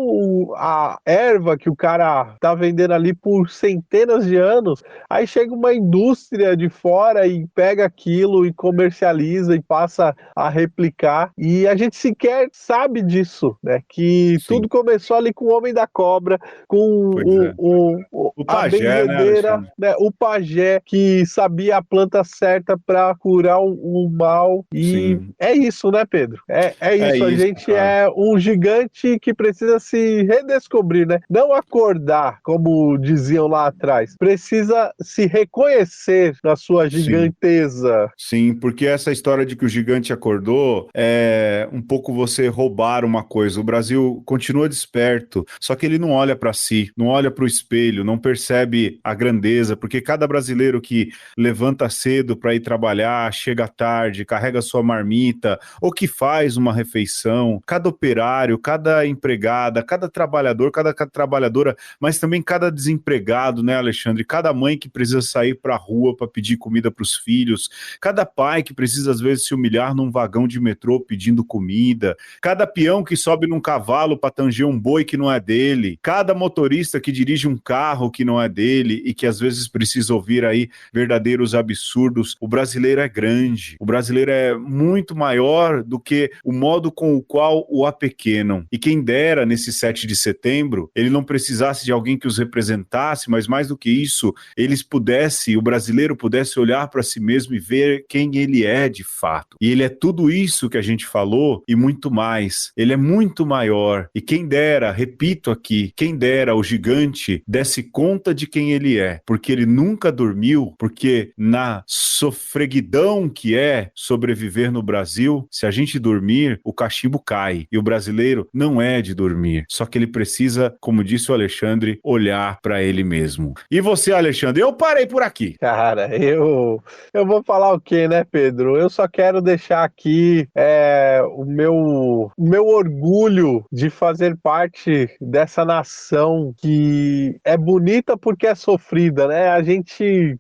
Speaker 2: a erva que o cara tá vendendo ali por centenas de anos, aí chega uma indústria de fora e pega aquilo e comercializa e passa a replicar, e a gente sequer sabe disso, né? Que tudo começou ali com o Homem da Cobra, com
Speaker 1: o pajé,
Speaker 2: a benzedeira, né? O pajé que sabia a planta certa para curar o mal, e é isso, né, Pedro? É isso, a gente é um gigante que precisa se redescobrir, né? Não acordar, como diziam lá atrás, precisa se reconhecer na sua giganteza.
Speaker 1: Sim, porque essa história de que o gigante acordou é um pouco você roubar uma coisa. O Brasil continua desperto, só que ele não olha para si, não olha para o espelho, não percebe a grandeza, porque cada brasileiro que levanta cedo para ir trabalhar, chega tarde, carrega sua marmita, ou que faz uma refeição, cada operário, cada empregada, cada trabalhador, cada trabalhadora, mas também cada desempregado, né, Alexandre? Cada mãe que precisa sair para a rua para pedir comida para os filhos, cada pai que precisa às vezes se humilhar num vagão de metrô pedindo comida, cada peão que sobe num cavalo para tanger um boi que não é dele, cada motorista que dirige um carro que não é dele e que às vezes precisa ouvir aí verdadeiros absurdos. O brasileiro é grande, o brasileiro é muito maior do que o modo com o qual o apequenam. E quem dera nesse 7 de setembro, ele não precisasse de alguém que os representasse, mas mais do que isso, o brasileiro pudesse olhar para si mesmo e ver quem ele é de fato. E ele é tudo isso que a gente falou e muito mais. Ele é muito maior. E quem dera, repito aqui, quem dera o gigante desse conta de quem ele é, porque ele nunca dormiu, porque na sofreguidão que é sobreviver no Brasil, se a gente dormir, o cachimbo cai. E o brasileiro não é de dormir, só que ele precisa, como disse o Alexandre, olhar para ele mesmo. E você, Alexandre? Eu parei por aqui.
Speaker 2: Cara, eu vou falar o quê, né, Pedro? Eu só quero deixar aqui o meu orgulho de fazer parte dessa nação que é bonita porque é sofrida, né? A gente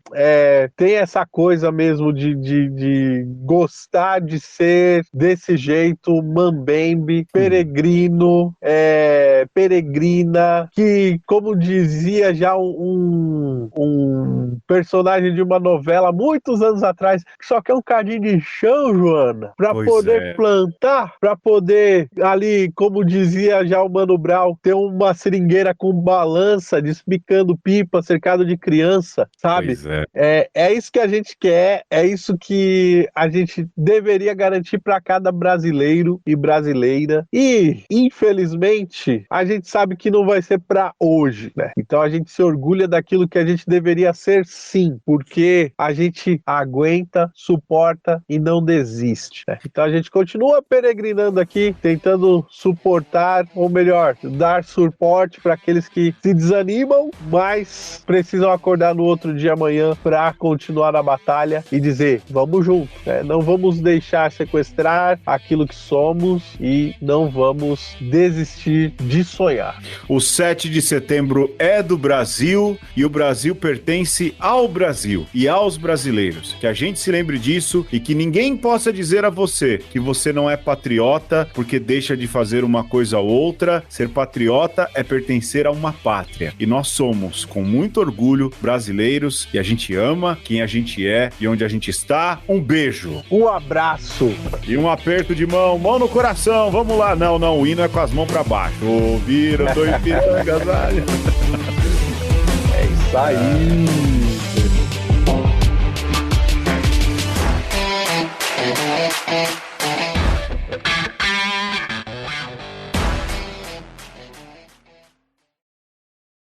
Speaker 2: tem essa coisa mesmo de gostar de ser desse jeito, mambembe, peregrino, peregrina, que, como dizia já um personagem de uma novela muitos anos atrás, que só quer um cadinho de chão, Joana, para poder plantar, para poder ali, como dizia já o Mano Brown, ter uma seringueira com balança, despicando pipa, cercado de criança, sabe? É isso que a gente quer, é isso que a gente deveria garantir para cada brasileiro e brasileira. E, infelizmente, a gente sabe que não vai ser para hoje, né? Então a gente se orgulha daquilo que a gente deveria ser, sim, porque a gente aguenta, suporta e não desiste, né? Então a gente continua peregrinando aqui, tentando suportar, ou melhor, dar suporte para aqueles que se desanimam, mas precisam acordar no outro dia amanhã para continuar a batalha e dizer, vamos junto, né? Não vamos deixar sequestrar aquilo que somos e não vamos desistir de sonhar.
Speaker 1: O 7 de setembro é do Brasil e o Brasil pertence ao Brasil e aos brasileiros. Que a gente se lembre disso e que ninguém possa dizer a você que você não é patriota porque deixa de fazer uma coisa ou outra. Ser patriota é pertencer a uma pátria. E nós somos, com muito orgulho, brasileiros, e a gente ama quem a gente é e onde a gente está. Um beijo.
Speaker 2: Um abraço.
Speaker 1: E um aperto de mão. Mão no coração. Vamos lá. Não, o hino é com as mãos pra baixo. Ouviram? Tô em piranga, velho.
Speaker 2: É isso aí.